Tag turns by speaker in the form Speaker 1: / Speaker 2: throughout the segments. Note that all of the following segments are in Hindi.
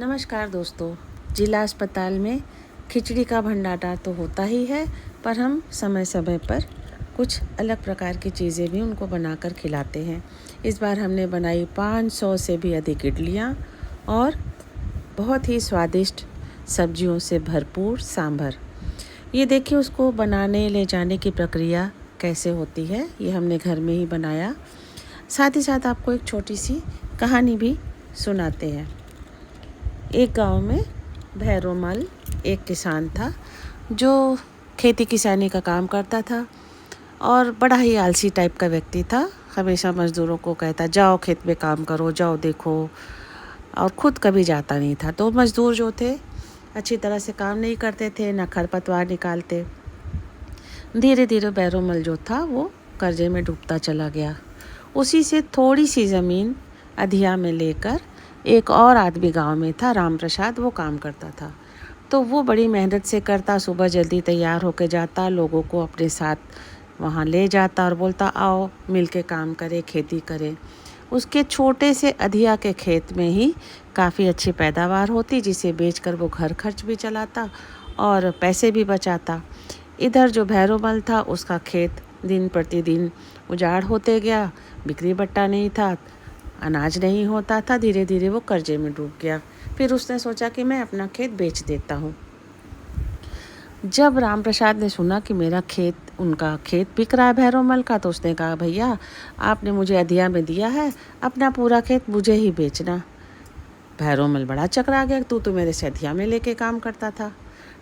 Speaker 1: नमस्कार दोस्तों। जिला अस्पताल में खिचड़ी का भंडारा तो होता ही है, पर हम समय समय पर कुछ अलग प्रकार की चीज़ें भी उनको बनाकर खिलाते हैं। इस बार हमने बनाई 500 से भी अधिक इडलियाँ और बहुत ही स्वादिष्ट सब्जियों से भरपूर सांभर। ये देखिए उसको बनाने ले जाने की प्रक्रिया कैसे होती है, ये हमने घर में ही बनाया। साथ ही साथ आपको एक छोटी सी कहानी भी सुनाते हैं। एक गांव में भैरोमल एक किसान था जो खेती किसानी का काम करता था और बड़ा ही आलसी टाइप का व्यक्ति था। हमेशा मज़दूरों को कहता जाओ खेत में काम करो, जाओ देखो, और ख़ुद कभी जाता नहीं था। तो मज़दूर जो थे अच्छी तरह से काम नहीं करते थे, ना खरपतवार निकालते। धीरे धीरे भैरोमल जो था वो कर्जे में डूबता चला गया। उसी से थोड़ी सी ज़मीन अधिया में लेकर एक और आदमी गांव में था, राम प्रसाद, वो काम करता था। तो वो बड़ी मेहनत से करता, सुबह जल्दी तैयार होकर जाता, लोगों को अपने साथ वहाँ ले जाता और बोलता आओ मिल के काम करें, खेती करें। उसके छोटे से अधिया के खेत में ही काफ़ी अच्छी पैदावार होती, जिसे बेचकर वो घर खर्च भी चलाता और पैसे भी बचाता। इधर जो भैरोमल था उसका खेत दिन प्रतिदिन उजाड़ होते गया, बिक्री बट्टा नहीं था, अनाज नहीं होता था। धीरे धीरे वो कर्जे में डूब गया। फिर उसने सोचा कि मैं अपना खेत बेच देता हूँ। जब राम प्रसाद ने सुना कि उनका खेत बिक रहा है भैरोमल का, तो उसने कहा भैया आपने मुझे अधिया में दिया है, अपना पूरा खेत मुझे ही बेचना। भैरोमल बड़ा चकरा गया, तू तो मेरे से अधिया में लेके काम करता था।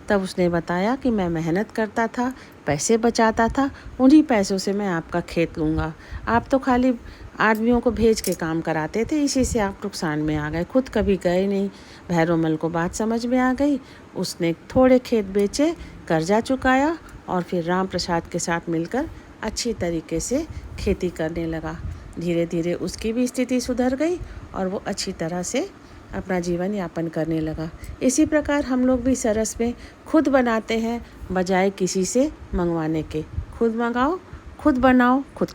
Speaker 1: तब उसने बताया कि मैं मेहनत करता था, पैसे बचाता था, उन्हीं पैसों से मैं आपका खेत लूँगा। आप तो खाली आदमियों को भेज के काम कराते थे, इसी से आप नुकसान में आ गए, खुद कभी गए नहीं। भैरोमल को बात समझ में आ गई। उसने थोड़े खेत बेचे, कर्जा चुकाया और फिर राम प्रसाद के साथ मिलकर अच्छी तरीके से खेती करने लगा। धीरे धीरे उसकी भी स्थिति सुधर गई और वो अच्छी तरह से अपना जीवन यापन करने लगा। इसी प्रकार हम लोग भी सरस में खुद बनाते हैं, बजाय किसी से मंगवाने के। खुद मंगाओ, खुद बनाओ, खुद